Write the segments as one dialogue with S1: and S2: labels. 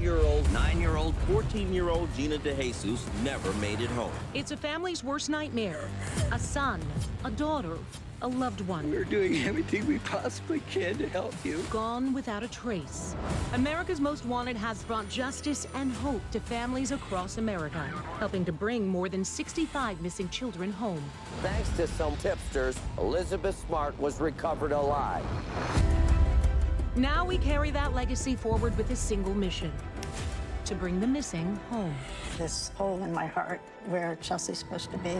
S1: 5-year-old, 9-year-old, 14-year-old Gina DeJesus never made it home.
S2: It's a family's worst nightmare. A son, a daughter, a loved one.
S3: We're doing everything we possibly can to help you.
S2: Gone without a trace. America's Most Wanted has brought justice and hope to families across America, helping to bring more than 65 missing children home.
S1: Thanks to some tipsters, Elizabeth Smart was recovered alive.
S2: Now we carry that legacy forward with a single mission: to bring the missing home.
S4: This hole in my heart where Chelsea's supposed to be.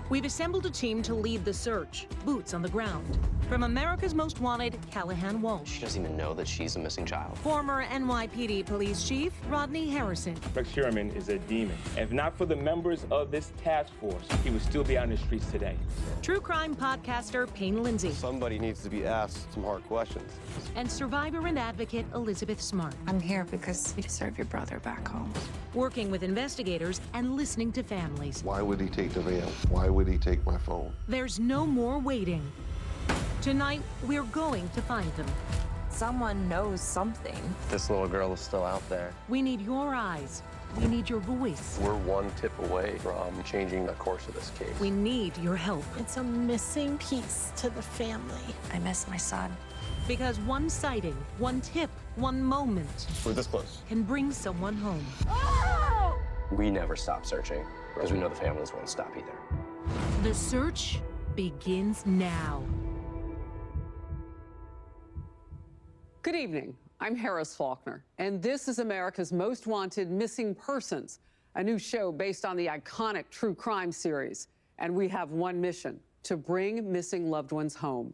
S2: We've assembled a team to lead the search, boots on the ground. From America's Most Wanted, Callahan Walsh.
S5: She doesn't even know that she's a missing child.
S2: Former NYPD Police Chief Rodney Harrison.
S6: Rex Sherman is a demon. If not for the members of this task force, he would still be on the streets today.
S2: True crime podcaster Payne Lindsay.
S7: Somebody needs to be asked some hard questions.
S2: And survivor and advocate Elizabeth Smart.
S8: I'm here because you deserve your brother back home.
S2: Working with investigators and listening to families.
S9: Why would he take the van? Why would he take my phone?
S2: There's no more waiting. Tonight, we're going to find them.
S8: Someone knows something.
S5: This little girl is still out there.
S2: We need your eyes. We need your voice.
S7: We're one tip away from changing the course of this case.
S2: We need your help.
S4: It's a missing piece to the family.
S8: I miss my son.
S2: Because one sighting, one tip, one moment
S7: We're this close.
S2: can bring someone home.
S5: We never stop searching because we know the families won't stop either.
S2: The search begins now.
S10: Good evening. I'm Harris Faulkner, and this is America's Most Wanted Missing Persons, a new show based on the iconic true crime series. And we have one mission: to bring missing loved ones home.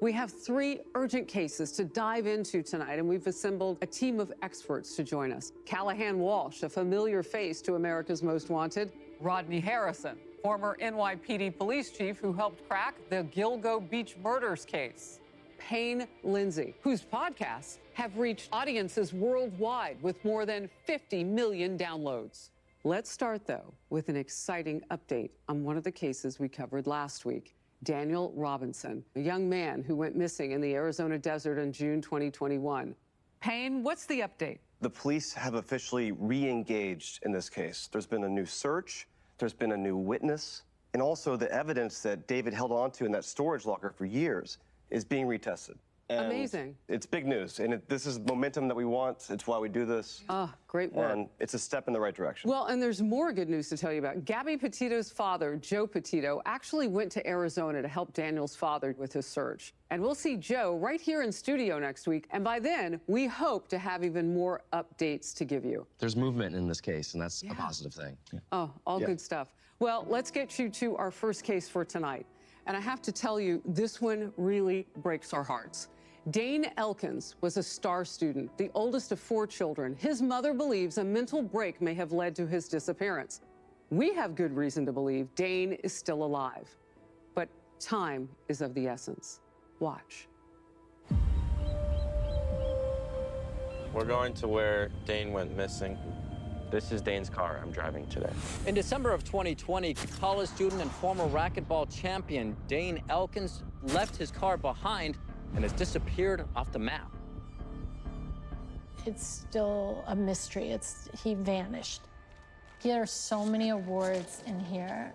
S10: We have 3 urgent cases to dive into tonight, and we've assembled a team of experts to join us. Callahan Walsh, a familiar face to America's Most Wanted. Rodney Harrison, former NYPD police chief who helped crack the Gilgo Beach murders case. Payne Lindsay, whose podcasts have reached audiences worldwide with more than 50 million downloads. Let's start, though, with an exciting update on one of the cases we covered last week. Daniel Robinson, a young man who went missing in the Arizona desert in June 2021. Payne, what's the update?
S7: The police have officially re-engaged in this case. There's been a new search, there's been a new witness, and also the evidence that David held onto in that storage locker for years is being retested. And
S10: amazing.
S7: It's big news, and this is momentum that we want. It's why we do this.
S10: Ah, great work.
S7: And it's a step in the right direction.
S10: Well, and there's more good news to tell you about. Gabby Petito's father, Joe Petito, actually went to Arizona to help Daniel's father with his search. And we'll see Joe right here in studio next week. And by then, we hope to have even more updates to give you.
S5: There's movement in this case, and that's a positive thing.
S10: Oh, all good stuff. Well, let's get you to our first case for tonight. And I have to tell you, this one really breaks our hearts. Dane Elkins was a star student, the oldest of 4 children. His mother believes a mental break may have led to his disappearance. We have good reason to believe Dane is still alive. But time is of the essence. Watch.
S11: We're going to where Dane went missing. This is Dane's car I'm driving today.
S12: In December of 2020, college student and former racquetball champion Dane Elkins left his car behind and has disappeared off the map.
S4: It's still a mystery. He vanished. There are so many awards in here.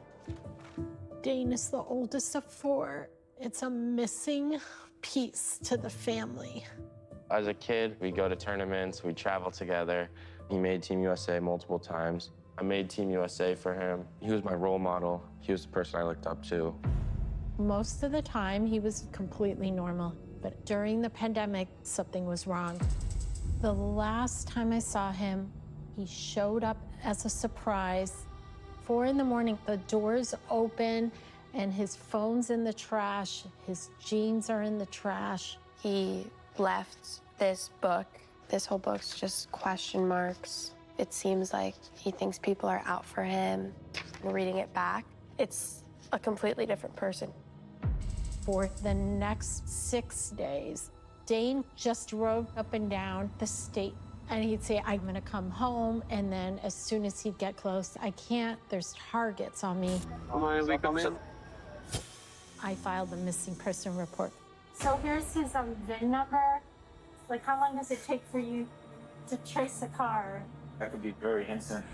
S4: Dane is the oldest of 4. It's a missing piece to the family.
S11: As a kid, we go to tournaments, we travel together. He made Team USA multiple times. I made Team USA for him. He was my role model. He was the person I looked up to.
S4: Most of the time, he was completely normal. But during the pandemic, something was wrong. The last time I saw him, he showed up as a surprise. 4 in the morning, the door's open, and his phone's in the trash. His jeans are in the trash.
S13: He left this book. This whole book's just question marks. It seems like he thinks people are out for him. Reading it back, it's a completely different person.
S4: For the next 6 days, Dane just drove up and down the state. And he'd say, I'm gonna come home. And then as soon as he'd get close, I can't, there's targets on me.
S11: Mind we come in?
S4: I filed a missing person report.
S14: So here's his VIN number. Like, how long does it take for you
S4: to trace the car.
S6: That could be very instant.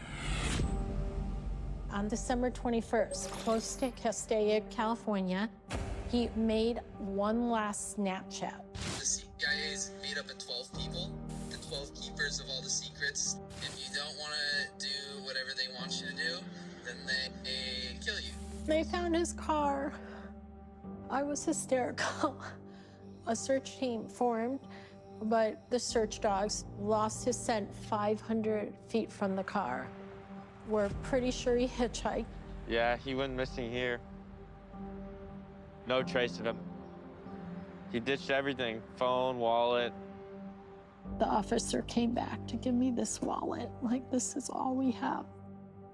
S4: On December 21st, close to Castilla, California, he made one last Snapchat.
S14: The CIA's made up of 12 people, the 12 keepers of all the secrets. If you don't want to do whatever they want you to do, then they kill you.
S4: They found his car. I was hysterical. A search team formed, but the search dogs lost his scent 500 feet from the car. We're pretty sure he hitchhiked.
S11: Yeah, he went missing here. No trace of him. He ditched everything, phone, wallet.
S4: The officer came back to give me this wallet, like this is all we have.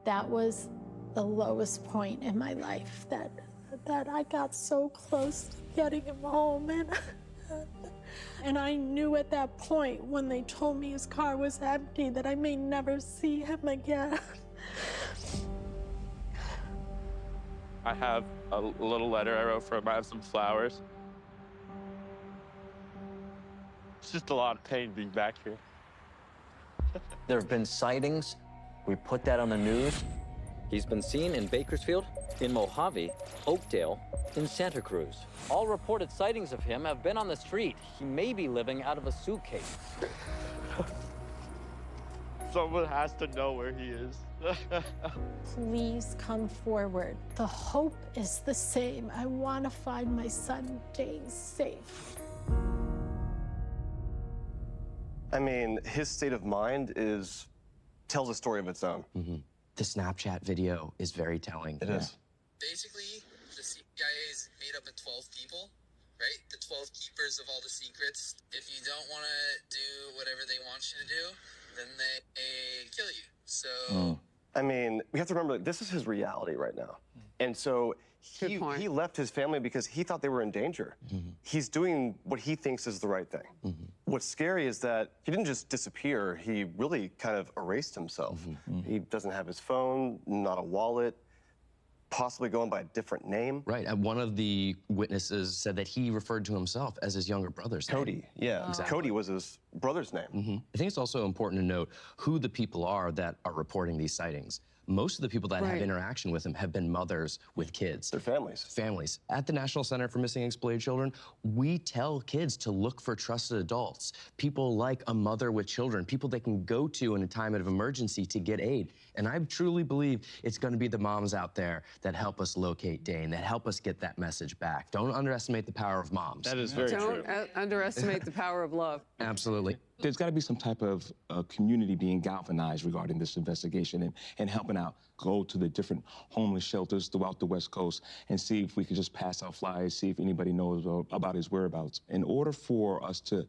S4: That was the lowest point in my life, that I got so close to getting him home, and I knew at that point when they told me his car was empty that I may never see him again.
S11: I have a little letter I wrote for him. I have some flowers. It's just a lot of pain being back here.
S12: There have been sightings. We put that on the news. He's been seen in Bakersfield, in Mojave, Oakdale, in Santa Cruz. All reported sightings of him have been on the street. He may be living out of a suitcase.
S11: Someone has to know where he is.
S4: Please come forward. The hope is the same. I want to find my son Dane safe.
S7: I mean, his state of mind tells a story of its own.
S5: The Snapchat video is very telling.
S7: It is.
S14: Basically, the CIA's made up of 12 people, right? The 12 keepers of all the secrets. If you don't want to do whatever they want you to do, then they kill you. So...
S7: I mean, we have to remember, this is his reality right now. And so he left his family because he thought they were in danger. He's doing what he thinks is the right thing. What's scary is that he didn't just disappear, he really kind of erased himself. He doesn't have his phone, not a wallet, possibly going by a different name.
S5: Right. One of the witnesses said that he referred to himself as his younger brother's name.
S7: Cody, yeah. Exactly. Cody was his brother's name.
S5: I think it's also important to note who the people are that are reporting these sightings. Most of the people that have interaction with him have been mothers with kids.
S7: Their families.
S5: Families. At the National Center for Missing and Exploited Children, we tell kids to look for trusted adults, people like a mother with children, people they can go to in a time of emergency to get aid. And I truly believe it's going to be the moms out there that help us locate Dane, that help us get that message back. Don't underestimate the power of moms.
S11: That is very true.
S10: Don't underestimate the power of love.
S5: Absolutely.
S6: There's got to be some type of community being galvanized regarding this investigation and helping out. Go to the different homeless shelters throughout the West Coast and see if we could just pass out flyers, see if anybody knows about his whereabouts. In order for us to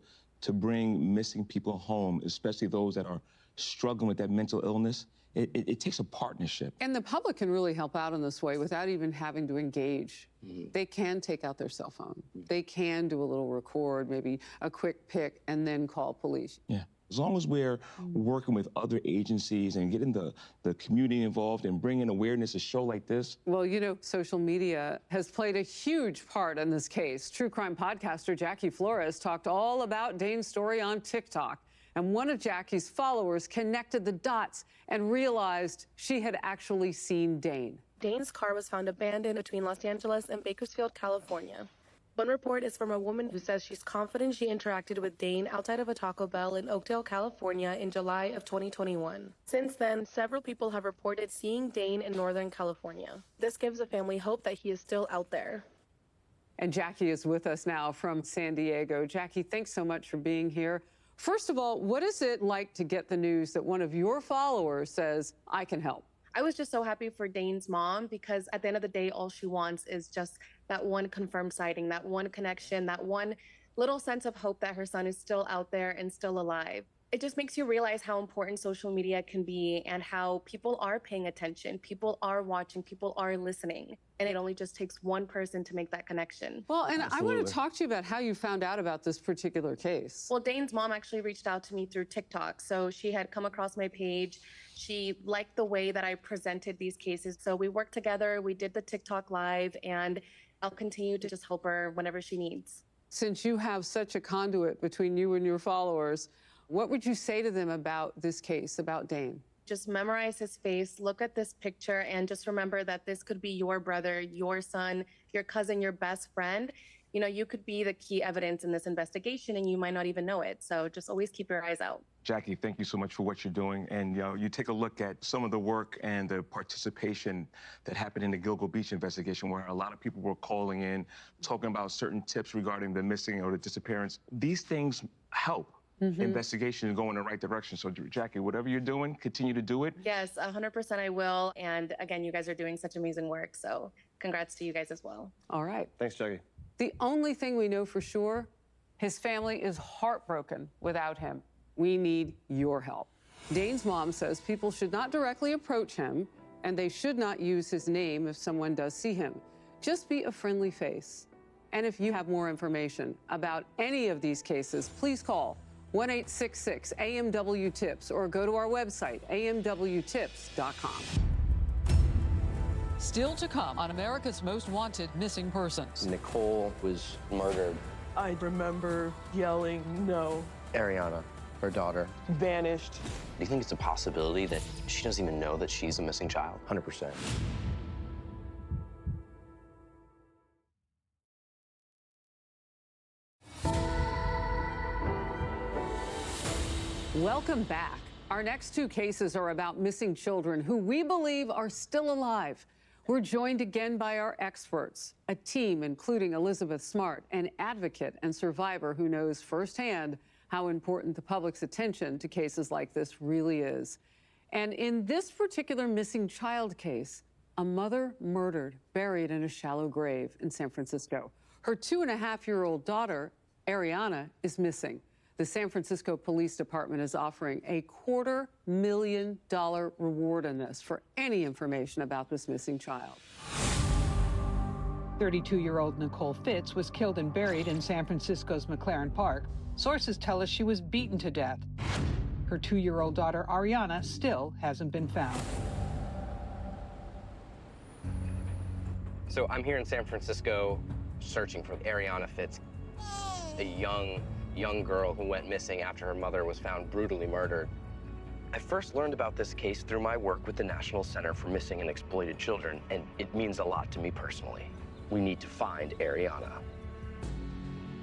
S6: bring missing people home, especially those that are struggling with that mental illness, it takes a partnership.
S10: And the public can really help out in this way without even having to engage. They can take out their cell phone. They can do a little record, maybe a quick pic, and then call police.
S6: Yeah. As long as we're working with other agencies and getting the community involved and bringing awareness to a show like this.
S10: Well, you know, social media has played a huge part in this case. True crime podcaster Jackie Flores talked all about Dane's story on TikTok. And one of Jackie's followers connected the dots and realized she had actually seen Dane.
S13: Dane's car was found abandoned between Los Angeles and Bakersfield, California. One report is from a woman who says she's confident she interacted with Dane outside of a Taco Bell in Oakdale, California in July of 2021. Since then, several people have reported seeing Dane in Northern California. This gives the family hope that he is still out there.
S10: And Jackie is with us now from San Diego. Jackie, thanks so much for being here. First of all, what is it like to get the news that one of your followers says, I can help?
S13: I was just so happy for Dane's mom because at the end of the day, all she wants is just that one confirmed sighting, that one connection, that one little sense of hope that her son is still out there and still alive. It just makes you realize how important social media can be and how people are paying attention, people are watching, people are listening. And it only just takes one person to make that connection.
S10: Well, and I want to talk to you about how you found out about this particular case.
S13: Well, Dane's mom actually reached out to me through TikTok. So she had come across my page. She liked the way that I presented these cases. So we worked together, we did the TikTok live, and I'll continue to just help her whenever she needs.
S10: Since you have such a conduit between you and your followers, What would you say to them about this case, about Dane?
S13: Just memorize his face, look at this picture, and just remember that this could be your brother, your son, your cousin, your best friend. You know, you could be the key evidence in this investigation and you might not even know it. So just always keep your eyes out.
S6: Jackie, thank you so much for what you're doing. And you take a look at some of the work and the participation that happened in the Gilgo Beach investigation, where a lot of people were calling in, talking about certain tips regarding the missing or the disappearance. These things help. Investigation is going in the right direction. So, Jackie, whatever you're doing, continue to do it.
S13: Yes, 100% I will. And again, you guys are doing such amazing work. So congrats to you guys as well.
S10: All right.
S7: Thanks, Jackie.
S10: The only thing we know for sure, his family is heartbroken without him. We need your help. Dane's mom says people should not directly approach him and they should not use his name if someone does see him. Just be a friendly face. And if you have more information about any of these cases, please call 1-866-AMW-TIPS or go to our website, amwtips.com.
S15: Still to come on America's Most Wanted Missing Persons.
S5: Nicole was murdered.
S16: I remember yelling, no.
S5: Ariana, her daughter,
S16: vanished.
S5: Do you think it's a possibility that she doesn't even know that she's a missing child? 100%.
S10: Welcome back. Our next two cases are about missing children who we believe are still alive. We're joined again by our experts, a team including Elizabeth Smart, an advocate and survivor who knows firsthand how important the public's attention to cases like this really is. And in this particular missing child case, a mother murdered, buried in a shallow grave in San Francisco. Her 2.5-year-old daughter, Ariana, is missing. The San Francisco Police Department is offering a $250,000 reward in this for any information about this missing child.
S15: 32-year-old Nicole Fitz was killed and buried in San Francisco's McLaren Park. Sources tell us she was beaten to death. Her 2-year-old daughter, Ariana, still hasn't been found.
S5: So I'm here in San Francisco searching for Ariana Fitz, a young girl who went missing after her mother was found brutally murdered. I first learned about this case through my work with the National Center for Missing and Exploited Children, and it means a lot to me personally. We need to find Ariana.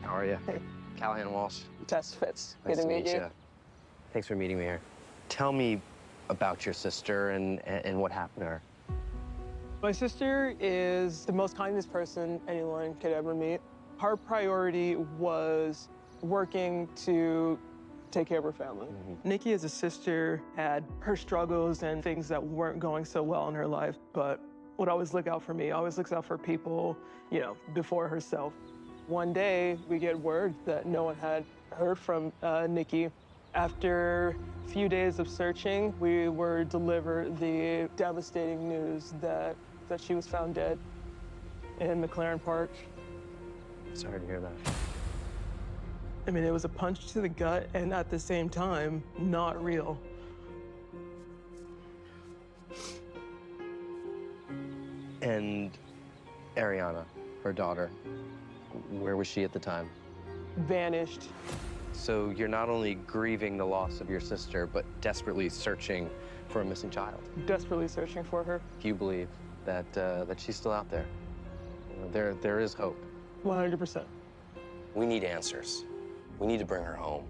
S5: How are you?
S16: Hey.
S5: Callahan Walsh.
S16: Tess Fitz.
S5: Nice
S16: Good to meet you.
S5: Thanks for meeting me here. Tell me about your sister and what happened to her.
S16: My sister is the most kindest person anyone could ever meet. Her priority was working to take care of her family. Nikki, as a sister, had her struggles and things that weren't going so well in her life, but would always look out for me, always looks out for people, you know, before herself. One day, we get word that no one had heard from Nikki. After a few days of searching, we were delivered the devastating news that she was found dead in McLaren Park.
S5: Sorry to hear that.
S16: I mean, it was a punch to the gut and at the same time, not real.
S5: And Ariana, her daughter, where was she at the time?
S16: Vanished.
S5: So you're not only grieving the loss of your sister, but desperately searching for a missing child.
S16: Desperately searching for her.
S5: Do you believe that she's still out there? There is hope.
S16: 100%.
S5: We need answers. We need to bring her home.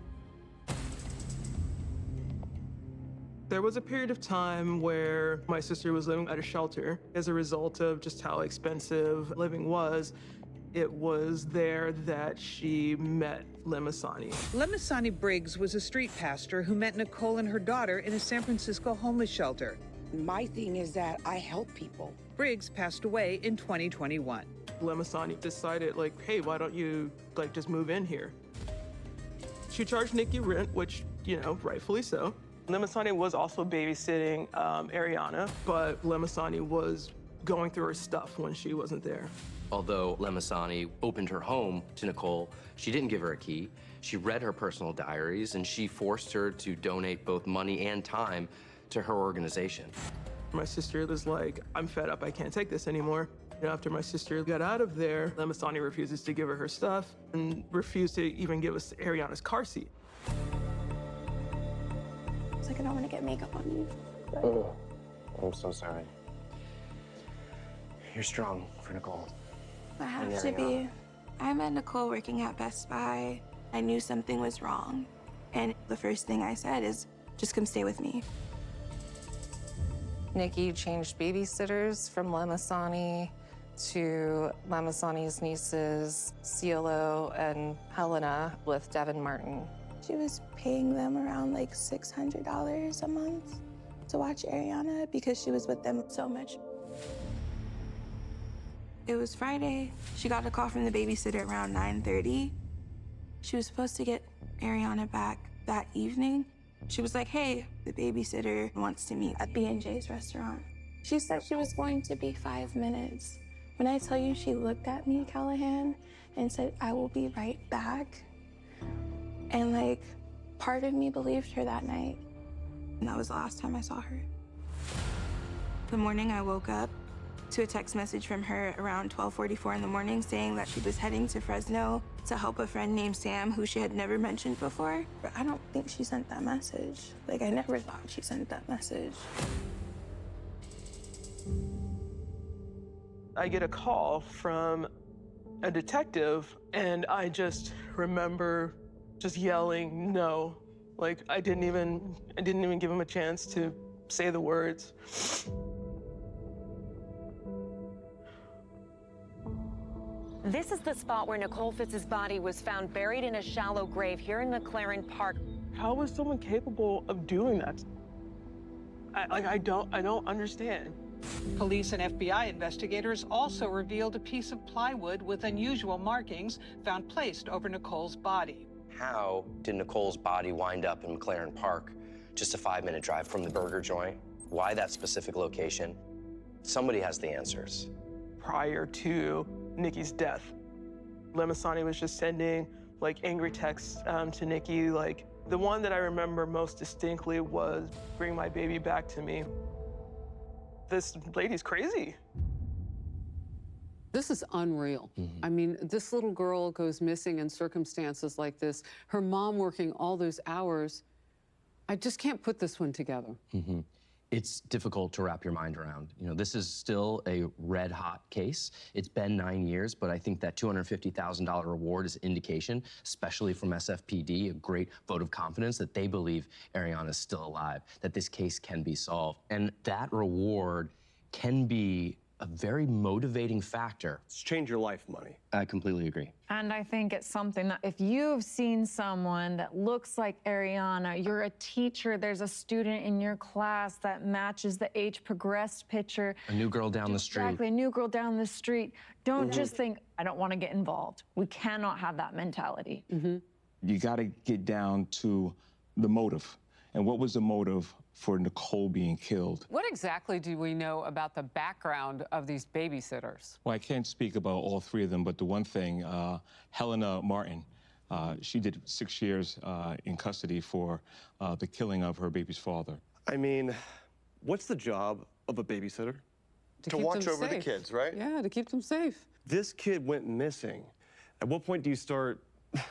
S16: There was a period of time where my sister was living at a shelter as a result of just how expensive living was. It was there that she met Lemasani.
S15: Lemasani Briggs was a street pastor who met Nicole and her daughter in a San Francisco homeless shelter.
S17: My thing is that I help people.
S15: Briggs passed away in 2021.
S16: Lemasani decided, like, hey, why don't you, like, just move in here? She charged Nikki rent, which, you know, rightfully so. Lemasani was also babysitting Ariana, but Lemasani was going through her stuff when she wasn't there.
S5: Although Lemasani opened her home to Nicole, she didn't give her a key. She read her personal diaries, and she forced her to donate both money and time to her organization.
S16: My sister was like, I'm fed up, I can't take this anymore. And after my sister got out of there, Lemasani refuses to give her stuff and refused to even give us Ariana's car seat.
S13: was like, I don't want to get makeup on you. But
S11: Oh, I'm so sorry. You're strong for Nicole.
S13: I have
S11: And
S13: to be.
S11: Ariana.
S13: I met Nicole working at Best Buy. I knew something was wrong. And the first thing I said is, just come stay with me.
S8: Nikki changed babysitters from Lemasani to Lemasani's nieces, Cielo and Helena, with Devin Martin.
S13: She was paying them around like $600 a month to watch Ariana because she was with them so much. It was Friday. She got a call from the babysitter around 9:30. She was supposed to get Ariana back that evening. She was like, hey, the babysitter wants to meet at B&J's restaurant. She said she was going to be 5 minutes. When I tell you she looked at me, Callahan, and said, I will be right back. And like, part of me believed her that night. And that was the last time I saw her. The morning I woke up to a text message from her around 12:44 in the morning saying that she was heading to Fresno to help a friend named Sam who she had never mentioned before. But I don't think she sent that message. Like, I never thought she sent that message.
S16: I get a call from a detective, and I just remember just yelling, no. Like, I didn't even give him a chance to say the words.
S2: This is the spot where Nicole Fitz's body was found buried in a shallow grave here in McLaren Park.
S16: How was someone capable of doing that? I don't understand.
S15: Police and FBI investigators also revealed a piece of plywood with unusual markings found placed over Nicole's body.
S5: How did Nicole's body wind up in McLaren Park, just a 5-minute drive from the burger joint? Why that specific location? Somebody has the answers.
S16: Prior to Nikki's death, Lemasani was just sending like angry texts to Nikki. Like, the one that I remember most distinctly was, bring my baby back to me. This lady's crazy.
S10: This is unreal. I mean, this little girl goes missing in circumstances like this. Her mom working all those hours. I just can't put this one together.
S5: It's difficult to wrap your mind around. You know, this is still a red-hot case. It's been 9 years, but I think that $250,000 reward is an indication, especially from SFPD, a great vote of confidence that they believe Ariana is still alive, that this case can be solved. And that reward can be a very motivating factor.
S7: It's change your life money.
S5: I completely agree.
S18: And I think it's something that if you've seen someone that looks like Ariana, you're a teacher, there's a student in your class that matches the age progressed picture.
S5: A new girl down the street.
S18: Exactly, a new girl down the street. Don't just think, I don't want to get involved. We cannot have that mentality.
S6: You got to get down to the motive. And what was the motive for Nicole being killed?
S10: What exactly do we know about the background of these babysitters?
S6: Well, I can't speak about all three of them, but the one thing, Helena Martin, she did 6 years in custody for the killing of her baby's father.
S7: I mean, what's the job of a babysitter? To watch over the kids, right?
S10: Yeah, to keep them safe.
S7: This kid went missing. At what point do you start, at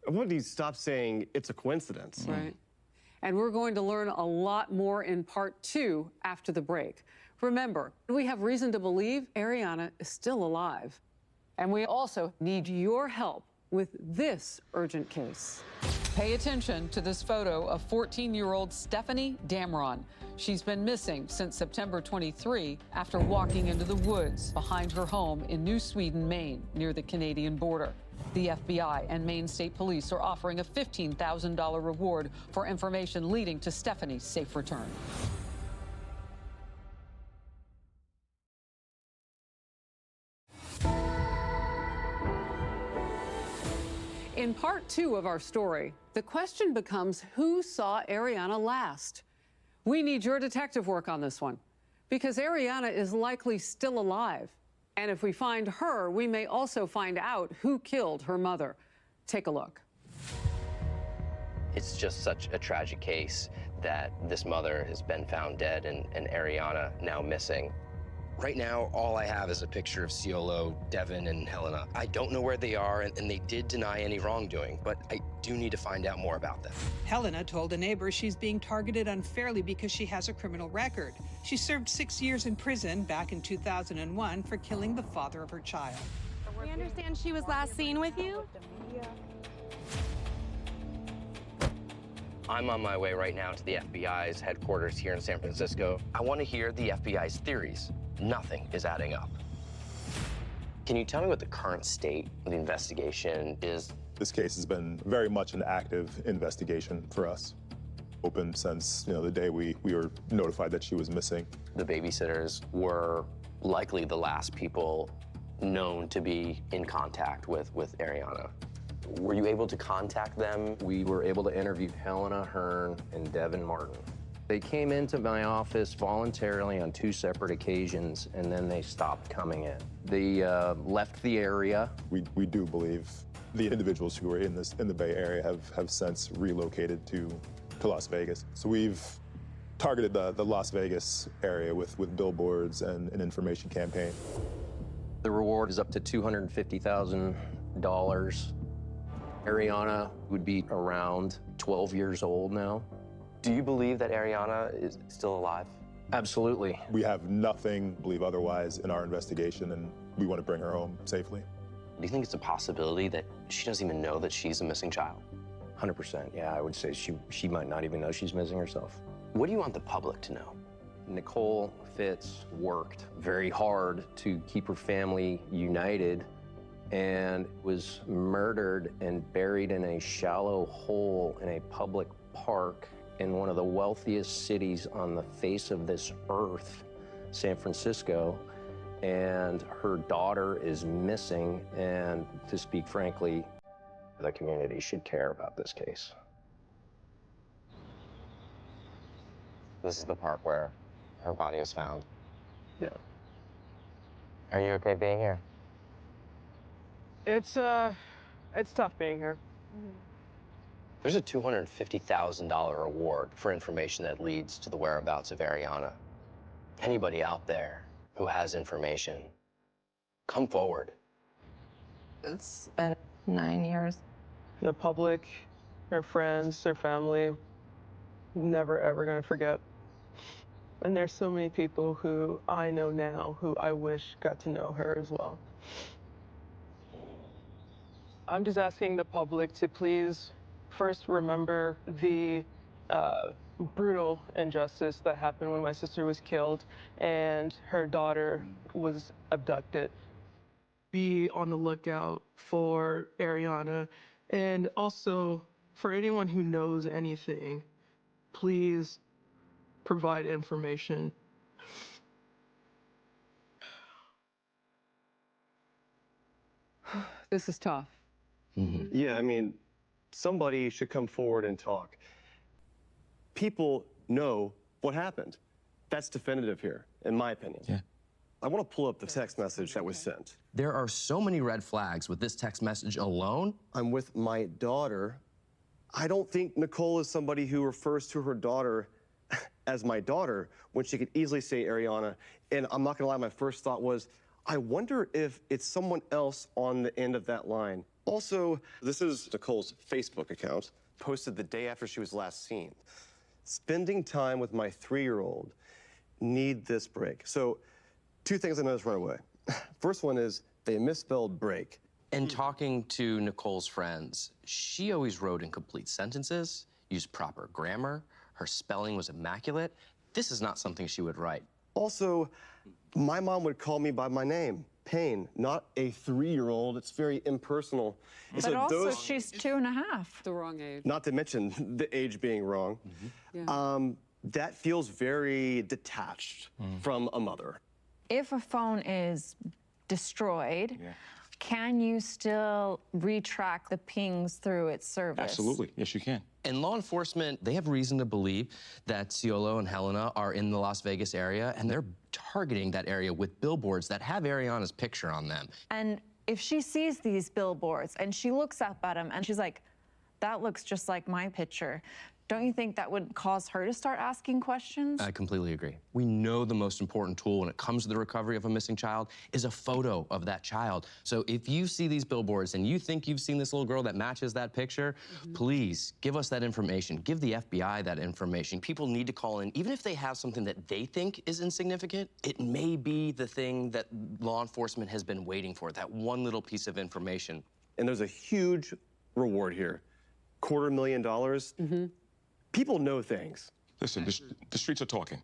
S7: what point do you stop saying it's a coincidence?
S10: Right. And we're going to learn a lot more in part 2 after the break. Remember, we have reason to believe Ariana is still alive. And we also need your help with this urgent case. Pay attention to this photo of 14-year-old Stephanie Damron. She's been missing since September 23 after walking into the woods behind her home in New Sweden, Maine, near the Canadian border. The FBI and Maine State Police are offering a $15,000 reward for information leading to Stephanie's safe return. In part 2 of our story, the question becomes, who saw Ariana last? We need your detective work on this one, because Ariana is likely still alive. And if we find her, we may also find out who killed her mother. Take a look.
S5: It's just such a tragic case that this mother has been found dead and Ariana now missing. Right now, all I have is a picture of Ciolo, Devin, and Helena. I don't know where they are, and they did deny any wrongdoing, but I do need to find out more about them.
S15: Helena told a neighbor she's being targeted unfairly because she has a criminal record. She served 6 years in prison back in 2001 for killing the father of her child.
S19: We understand she was last seen with you?
S5: I'm on my way right now to the FBI's headquarters here in San Francisco. I want to hear the FBI's theories. Nothing is adding up. Can you tell me what the current state of the investigation is?
S20: This case has been very much an active investigation for us. Open since, the day we were notified that she was missing.
S5: The babysitters were likely the last people known to be in contact with Ariana. Were you able to contact them?
S21: We were able to interview Helena Hearn and Devin Martin. They came into my office voluntarily on 2 separate occasions, and then they stopped coming in. They left the area.
S20: We do believe the individuals who were in the Bay Area have since relocated to Las Vegas. So we've targeted the Las Vegas area with billboards and an information campaign.
S21: The reward is up to $250,000. Ariana would be around 12 years old now.
S5: Do you believe that Ariana is still alive?
S21: Absolutely.
S20: We have nothing to believe otherwise in our investigation, and we want to bring her home safely.
S5: Do you think it's a possibility that she doesn't even know that she's a missing child?
S21: 100%, yeah, I would say she might not even know she's missing herself.
S5: What do you want the public to know?
S21: Nicole Fitz worked very hard to keep her family united and was murdered and buried in a shallow hole in a public park in one of the wealthiest cities on the face of this earth, San Francisco. And her daughter is missing, and to speak frankly, the community should care about this case.
S11: This is the part where her body was found.
S16: Yeah.
S11: Are you okay being here?
S16: It's tough being here.
S5: There's a $250,000 reward for information that leads to the whereabouts of Ariana. Anybody out there who has information, come forward.
S8: It's been 9 years.
S16: The public, her friends, her family, never ever gonna forget. And there's so many people who I know now who I wish got to know her as well. I'm just asking the public to please first remember the brutal injustice that happened when my sister was killed and her daughter was abducted. Be on the lookout for Ariana, and also for anyone who knows anything, please provide information.
S10: This is tough.
S7: Yeah, I mean, somebody should come forward and talk. People know what happened. That's definitive here, in my opinion.
S5: Yeah.
S7: I want to pull up the text message that was sent.
S5: There are so many red flags with this text message alone.
S7: I'm with my daughter. I don't think Nicole is somebody who refers to her daughter as my daughter when she could easily say Ariana. And I'm not gonna lie, my first thought was, I wonder if it's someone else on the end of that line. Also, this is Nicole's Facebook account, posted the day after she was last seen. Spending time with my 3-year-old, need this break. So, 2 things I noticed right away. First one is they misspelled break.
S5: In talking to Nicole's friends, she always wrote in complete sentences, used proper grammar, her spelling was immaculate. This is not something she would write.
S7: Also, my mom would call me by my name, Payne, not a 3-year-old. It's very impersonal.
S18: But
S7: so
S18: also, she's 2.5.
S10: The wrong age.
S7: Not to mention the age being wrong.
S10: Yeah.
S7: That feels very detached from a mother.
S18: If a phone is destroyed, can you still retrack the pings through its service?
S6: Absolutely. Yes, you can.
S5: And law enforcement, they have reason to believe that Ciolo and Helena are in the Las Vegas area, and they're targeting that area with billboards that have Ariana's picture on them.
S18: And if she sees these billboards and she looks up at them and she's like, that looks just like my picture, Don't you think that would cause her to start asking questions?
S5: I completely agree. We know the most important tool when it comes to the recovery of a missing child is a photo of that child. So if you see these billboards and you think you've seen this little girl that matches that picture, please give us that information. Give the FBI that information. People need to call in, even if they have something that they think is insignificant, it may be the thing that law enforcement has been waiting for, that one little piece of information.
S7: And there's a huge reward here. $250,000. People know things.
S6: Listen, the streets are talking.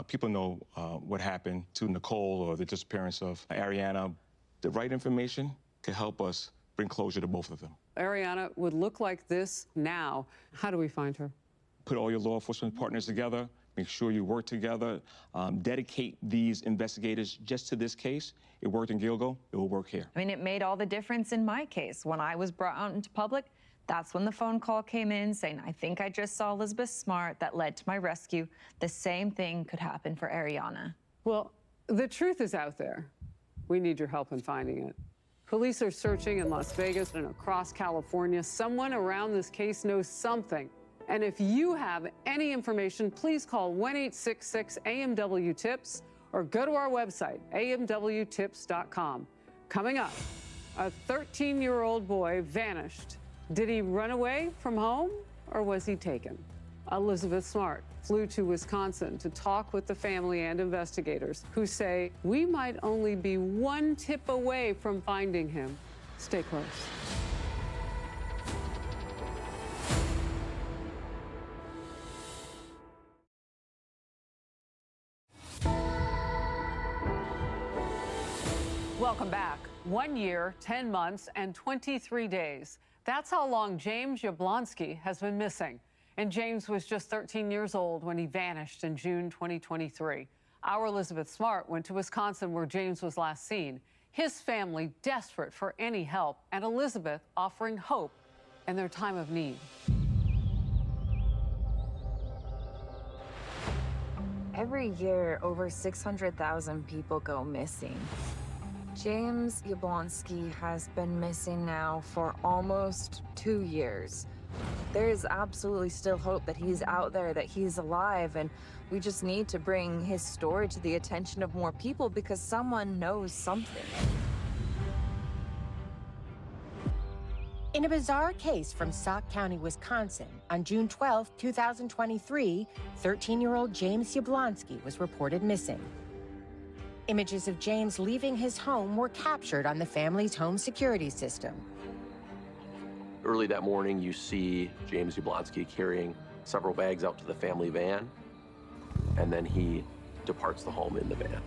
S6: People know what happened to Nicole or the disappearance of Ariana. The right information can help us bring closure to both of them.
S10: Ariana would look like this now. How do we find her?
S6: Put all your law enforcement partners together, make sure you work together, dedicate these investigators just to this case. It worked in Gilgo, it will work here.
S18: I mean, it made all the difference in my case. When I was brought out into public, that's when the phone call came in saying, I think I just saw Elizabeth Smart, that led to my rescue. The same thing could happen for Ariana.
S10: Well, the truth is out there. We need your help in finding it. Police are searching in Las Vegas and across California. Someone around this case knows something. And if you have any information, please call 1-866-AMW-TIPS or go to our website, amwtips.com. Coming up, a 13-year-old boy vanished. Did he run away from home or was he taken? Elizabeth Smart flew to Wisconsin to talk with the family and investigators who say we might only be one tip away from finding him. Stay close. Welcome back. 1 year, 10 months, and 23 days. That's how long James Yablonsky has been missing. And James was just 13 years old when he vanished in June 2023. Our Elizabeth Smart went to Wisconsin where James was last seen. His family desperate for any help, and Elizabeth offering hope in their time of need.
S18: Every year, over 600,000 people go missing. James Yablonsky has been missing now for almost 2 years. There is absolutely still hope that he's out there, that he's alive, and we just need to bring his story to the attention of more people because someone knows something.
S3: In a bizarre case from Sauk County, Wisconsin, on June 12, 2023, 13-year-old James Yablonsky was reported missing. Images of James leaving his home were captured on the family's home security system.
S22: Early that morning, you see James Yablonsky carrying several bags out to the family van, and then he departs the home in the van.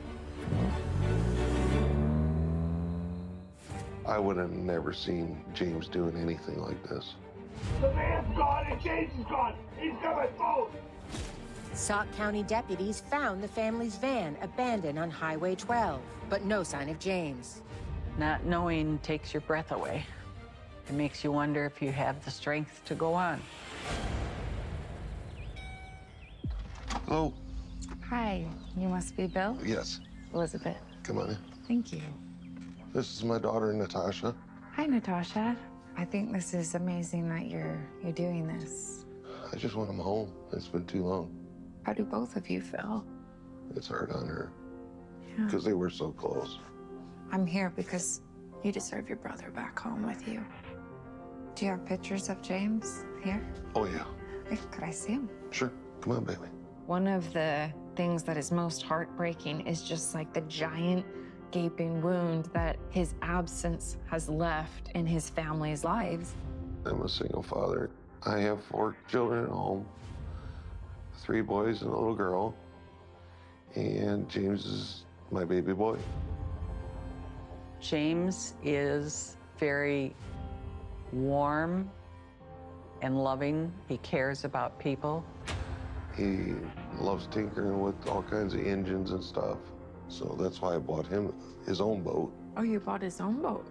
S9: I would have never seen James doing anything like this.
S23: The man's gone and James is gone. He's got my phone.
S3: Sauk County deputies found the family's van abandoned on Highway 12, but no sign of James.
S15: Not knowing takes your breath away. It makes you wonder if you have the strength to go on.
S9: Hello.
S18: Hi, you must be Bill?
S9: Yes.
S18: Elizabeth.
S9: Come on in.
S18: Thank you.
S9: This is my daughter, Natasha.
S18: Hi, Natasha. I think this is amazing that you're doing this.
S9: I just want him home. It's been too long.
S18: How do both of you feel?
S9: It's hard on her.
S18: Yeah.
S9: Because they were so close.
S18: I'm here because you deserve your brother back home with you. Do you have pictures of James here?
S9: Oh, yeah.
S18: Hey, could I see him?
S9: Sure. Come on, baby.
S18: One of the things that is most heartbreaking is just like the giant gaping wound that his absence has left in his family's lives.
S9: I'm a single father. I have 4 children at home, 3 boys and a little girl, and James is my baby boy.
S15: James is very warm and loving. He cares about people.
S9: He loves tinkering with all kinds of engines and stuff. So that's why I bought him his own boat.
S18: Oh, you bought his own boat?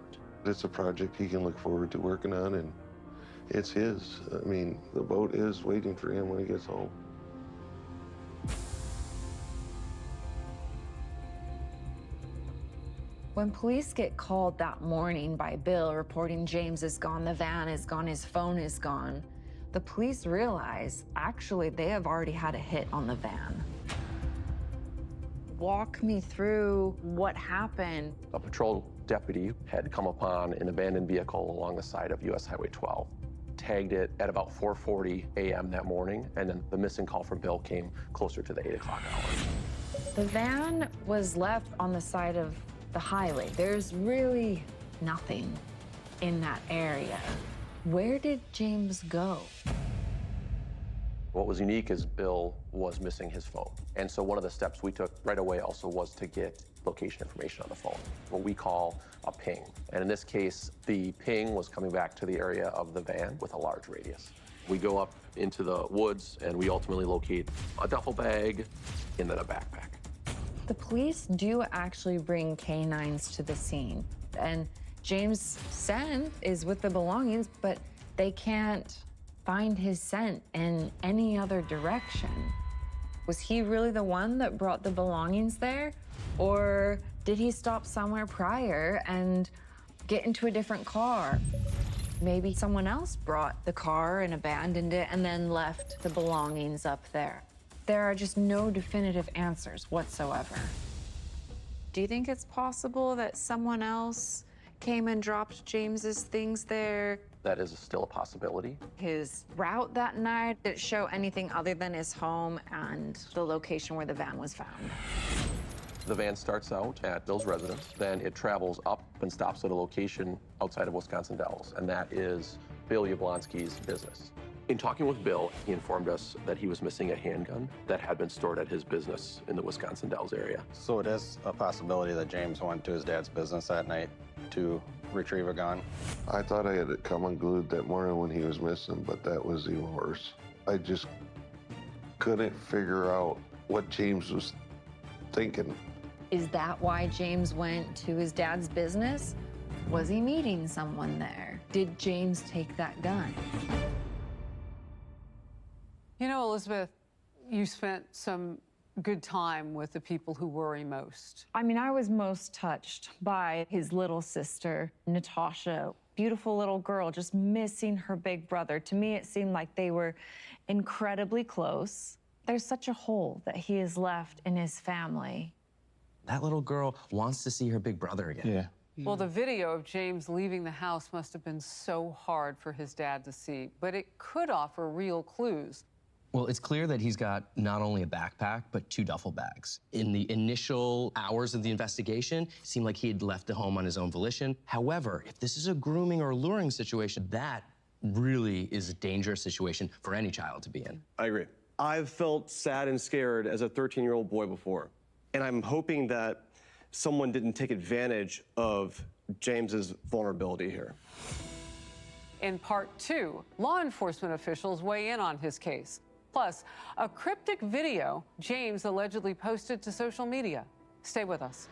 S9: It's a project he can look forward to working on, and it's his. I mean, the boat is waiting for him when he gets home.
S18: When police get called that morning by Bill reporting James is gone, the van is gone, his phone is gone, the police realize, actually, they have already had a hit on the van. Walk me through what happened.
S22: A patrol deputy had come upon an abandoned vehicle along the side of US Highway 12, tagged it at about 4:40 a.m. that morning, and then the missing call from Bill came closer to the 8 o'clock hour.
S18: The van was left on the side of the highway. There's really nothing in that area. Where did James go?
S22: What was unique is Bill was missing his phone. And so one of the steps we took right away also was to get location information on the phone, what we call a ping. And in this case, the ping was coming back to the area of the van with a large radius. We go up into the woods and we ultimately locate a duffel bag and then a backpack.
S18: The police do actually bring canines to the scene. And James' scent is with the belongings, but they can't find his scent in any other direction. Was he really the one that brought the belongings there? Or did he stop somewhere prior and get into a different car? Maybe someone else brought the car and abandoned it and then left the belongings up there. There are just no definitive answers whatsoever. Do you think it's possible that someone else came and dropped James's things there?
S22: That is still a possibility.
S18: His route that night, did it show anything other than his home and the location where the van was found?
S22: The van starts out at Bill's residence, then it travels up and stops at a location outside of Wisconsin Dells, and that is Bill Yablonsky's business. In talking with Bill, he informed us that he was missing a handgun that had been stored at his business in the Wisconsin Dells area.
S1: So it is a possibility that James went to his dad's business that night to retrieve a gun?
S9: I thought I had it come unglued that morning when he was missing, but that was even worse. I just couldn't figure out what James was thinking.
S18: Is that why James went to his dad's business? Was he meeting someone there? Did James take that gun?
S10: You know, Elizabeth, you spent some good time with the people who worry most.
S18: I mean, I was most touched by his little sister, Natasha. Beautiful little girl, just missing her big brother. To me, it seemed like they were incredibly close. There's such a hole that he has left in his family.
S5: That little girl wants to see her big brother again.
S22: Yeah.
S10: Well, the video of James leaving the house must have been so hard for his dad to see, but it could offer real clues.
S5: Well, it's clear that he's got not only a backpack, but 2 duffel bags. In the initial hours of the investigation, it seemed like he had left the home on his own volition. However, if this is a grooming or luring situation, that really is a dangerous situation for any child to be in.
S7: I agree. I've felt sad and scared as a 13-year-old boy before, and I'm hoping that someone didn't take advantage of James's vulnerability here.
S10: In part 2, law enforcement officials weigh in on his case. Plus, a cryptic video James allegedly posted to social media. Stay with us.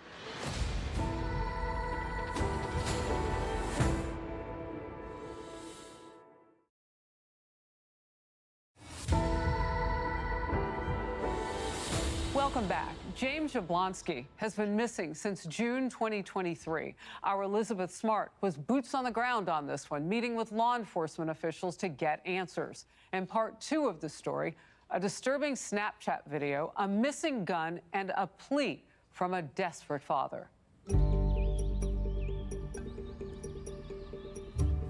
S10: Welcome back. James Yablonsky has been missing since June 2023. Our Elizabeth Smart was boots on the ground on this one, meeting with law enforcement officials to get answers. And part 2 of the story, a disturbing Snapchat video, a missing gun, and a plea from a desperate father.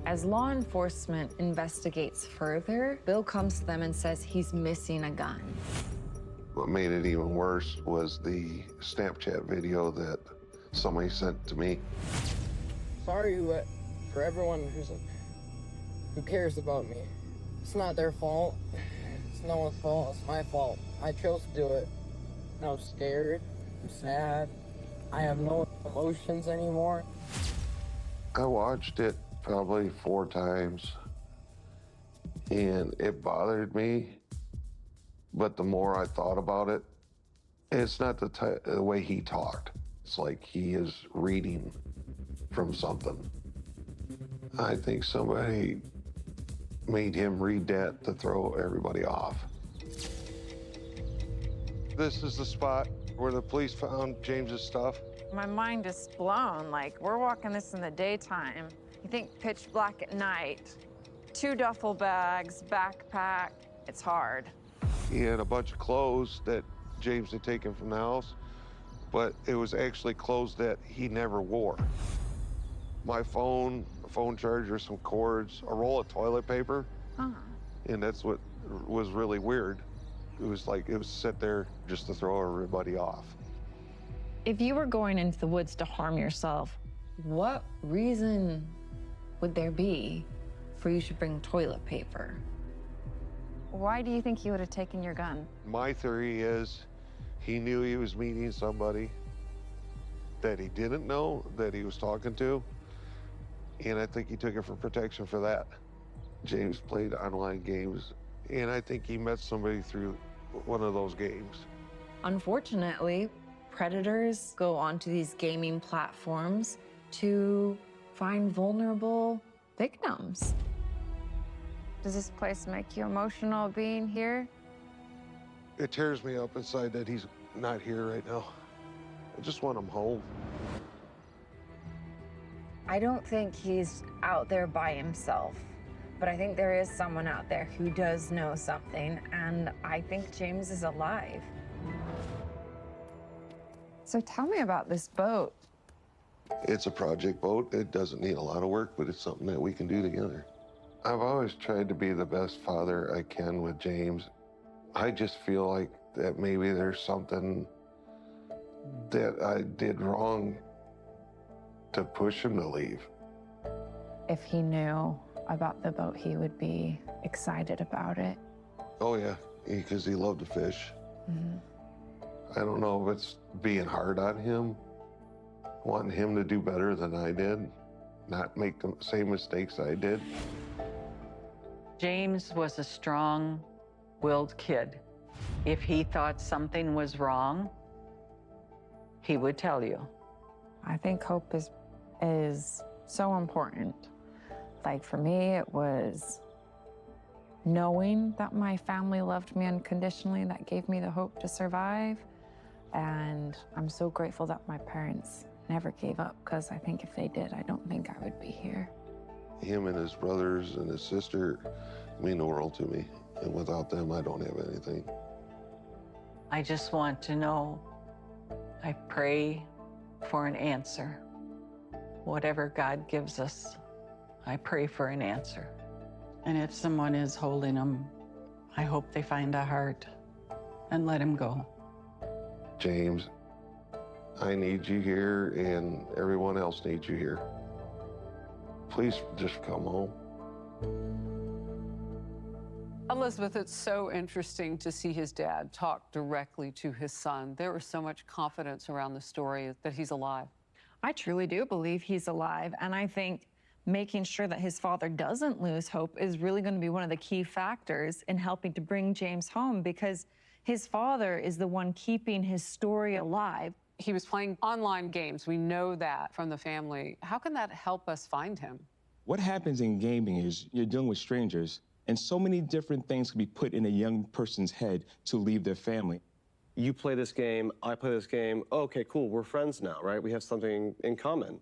S18: As law enforcement investigates further, Bill comes to them and says he's missing a gun.
S9: What made it even worse was the Snapchat video that somebody sent to me.
S4: Sorry, but for everyone who cares about me, it's not their fault. It's no one's fault. It's my fault. I chose to do it. I'm scared. I'm sad. I have no emotions anymore.
S9: I watched it probably 4 times, and it bothered me. But the more I thought about it, it's not the way he talked. It's like he is reading from something. I think somebody made him read that to throw everybody off. This is the spot where the police found James's stuff.
S18: My mind is blown. Like, we're walking this in the daytime. You think pitch black at night. 2 duffel bags, backpack. It's hard.
S9: He had a bunch of clothes that James had taken from the house, but it was actually clothes that he never wore. My phone, a phone charger, some cords, a roll of toilet paper. And that's what was really weird. It was like, it was set there just to throw everybody off.
S18: If you were going into the woods to harm yourself, what reason would there be for you to bring toilet paper? Why do you think he would have taken your gun?
S9: My theory is he knew he was meeting somebody that he didn't know that he was talking to, and I think he took it for protection for that. James played online games, and I think he met somebody through one of those games.
S18: Unfortunately, predators go onto these gaming platforms to find vulnerable victims. Does this place make you emotional being here?
S9: It tears me up inside that he's not here right now. I just want him home.
S18: I don't think he's out there by himself, but I think there is someone out there who does know something, and I think James is alive. So tell me about this boat.
S9: It's a project boat. It doesn't need a lot of work, but it's something that we can do together. I've always tried to be the best father I can with James. I just feel like that maybe there's something that I did wrong to push him to leave.
S18: If he knew about the boat, he would be excited about it.
S9: Oh yeah, because he loved to fish. I don't know if it's being hard on him, wanting him to do better than I did, not make the same mistakes I did.
S12: James was a strong-willed kid. If he thought something was wrong, he would tell you.
S18: I think hope is so important. Like for me, it was knowing that my family loved me unconditionally that gave me the hope to survive. And I'm so grateful that my parents never gave up, because I think if they did, I don't think I would be here.
S9: Him and his brothers and his sister mean the world to me. And without them, I don't have anything.
S12: I just want to know, I pray for an answer. Whatever God gives us, I pray for an answer.
S14: And if someone is holding him, I hope they find a heart and let him go.
S9: James, I need you here, and everyone else needs you here. Please just come home.
S10: Elizabeth, it's so interesting to see his dad talk directly to his son. There was so much confidence around the story that he's alive.
S18: I truly do believe he's alive, and I think making sure that his father doesn't lose hope is really going to be one of the key factors in helping to bring James home, because his father is the one keeping his story alive.
S10: He was playing online games. We know that from the family. How can that help us find him?
S6: What happens in gaming is you're dealing with strangers, and so many different things can be put in a young person's head to leave their family.
S7: You play this game, I play this game. Okay, cool, we're friends now, right? We have something in common.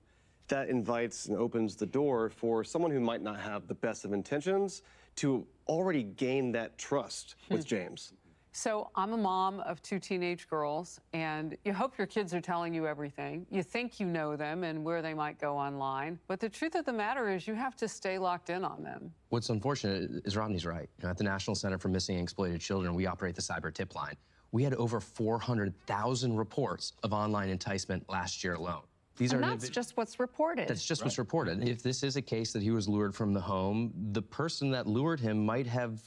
S7: That invites and opens the door for someone who might not have the best of intentions to already gain that trust with James.
S10: So I'm a mom of 2 teenage girls, and you hope your kids are telling you everything. You think you know them and where they might go online. But the truth of the matter is you have to stay locked in on them.
S5: What's unfortunate is Rodney's right. At the National Center for Missing and Exploited Children, we operate the cyber tip line. We had over 400,000 reports of online enticement last year alone. These
S18: and
S5: are
S18: that's just what's reported.
S5: That's just what's reported. If this is a case that he was lured from the home, the person that lured him might have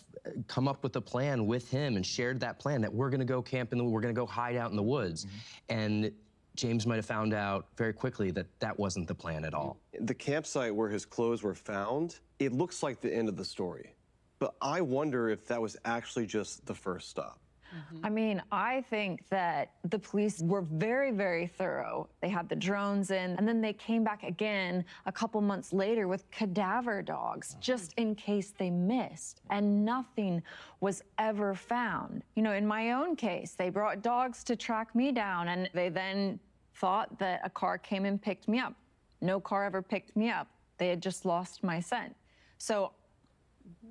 S5: come up with a plan with him and shared that plan that we're going to go camp and we're going to go hide out in the woods. And James might have found out very quickly that that wasn't the plan at all.
S7: The campsite where his clothes were found, it looks like the end of the story. But I wonder if that was actually just the first stop.
S18: I mean, I think that the police were very, very thorough. They had the drones in, and then they came back again a couple months later with cadaver dogs, just in case they missed, and nothing was ever found. You know, in my own case, they brought dogs to track me down, and they then thought that a car came and picked me up. No car ever picked me up. They had just lost my scent. So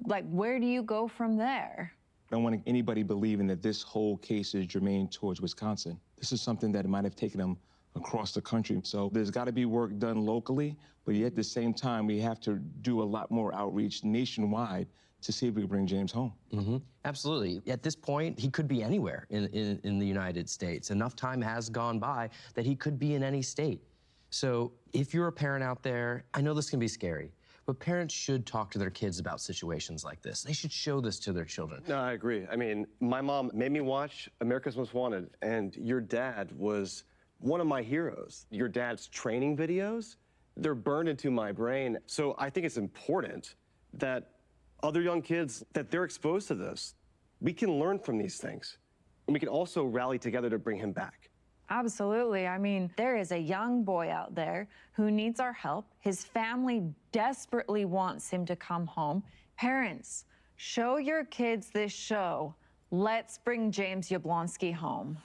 S2: Like, where do you go from there?
S6: I don't want anybody believing that this whole case is germane towards Wisconsin. This is something that might have taken them across the country. So there's got to be work done locally, but yet at the same time, we have to do a lot more outreach nationwide to see if we can bring James home.
S5: Absolutely. At this point, he could be anywhere in the United States. Enough time has gone by that he could be in any state. So if you're a parent out there, I know this can be scary, but parents should talk to their kids about situations like this. They should show this to their children.
S7: No, I agree. I mean, my mom made me watch America's Most Wanted, and your dad was one of my heroes. Your dad's training videos, they're burned into my brain. So I think it's important that other young kids, that they're exposed to this. We can learn from these things, and we can also rally together to bring him back.
S2: Absolutely. I mean, there is a young boy out there who needs our help. His family desperately wants him to come home. Parents, show your kids this show. Let's bring James Yablonsky home.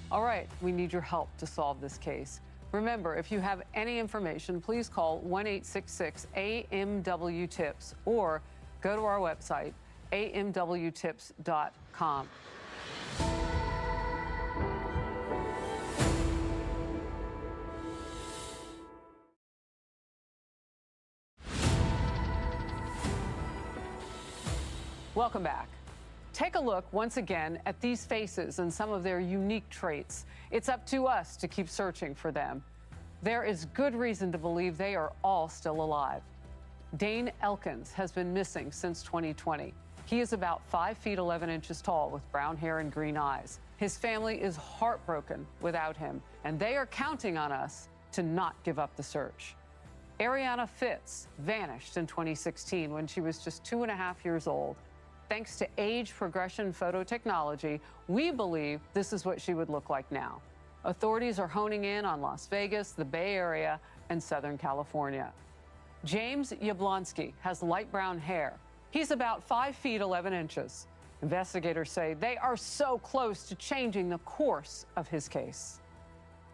S10: All right, we need your help to solve this case. Remember, if you have any information, please call 1-866-AMW-TIPS or go to our website, amwtips.com. Welcome back. Take a look once again at these faces and some of their unique traits. It's up to us to keep searching for them. There is good reason to believe they are all still alive. Dane Elkins has been missing since 2020. He is about 5 feet 11 inches tall with brown hair and green eyes. His family is heartbroken without him, and they are counting on us to not give up the search. Ariana Fitz vanished in 2016 when she was just 2.5 years old. Thanks to age progression photo technology, we believe this is what she would look like now. Authorities are honing in on Las Vegas, the Bay Area, and Southern California. James Yablonsky has light brown hair. He's about 5 feet 11 inches. Investigators say they are so close to changing the course of his case.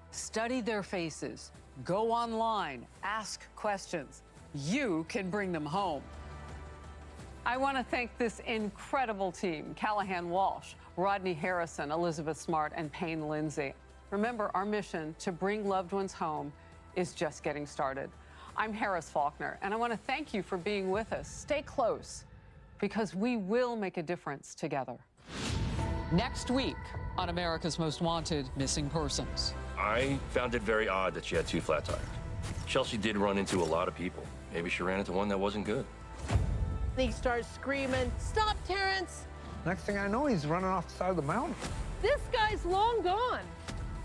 S10: Study their faces, go online, ask questions. You can bring them home. I want to thank this incredible team: Callahan Walsh, Rodney Harrison, Elizabeth Smart, and Payne Lindsay. Remember, our mission to bring loved ones home is just getting started. I'm Harris Faulkner, and I want to thank you for being with us. Stay close, because we will make a difference together. Next week on America's Most Wanted Missing Persons.
S13: I found it very odd that she had 2 flat tires. Chelsea did run into a lot of people. Maybe she ran into one that wasn't good.
S17: He starts screaming, "Stop, Terrence!"
S24: Next thing I know, he's running off the side of the mountain.
S17: This guy's long gone.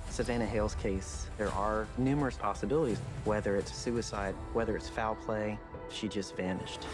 S25: Savannah Hale's case, there are numerous possibilities, whether it's suicide, whether it's foul play. She just vanished.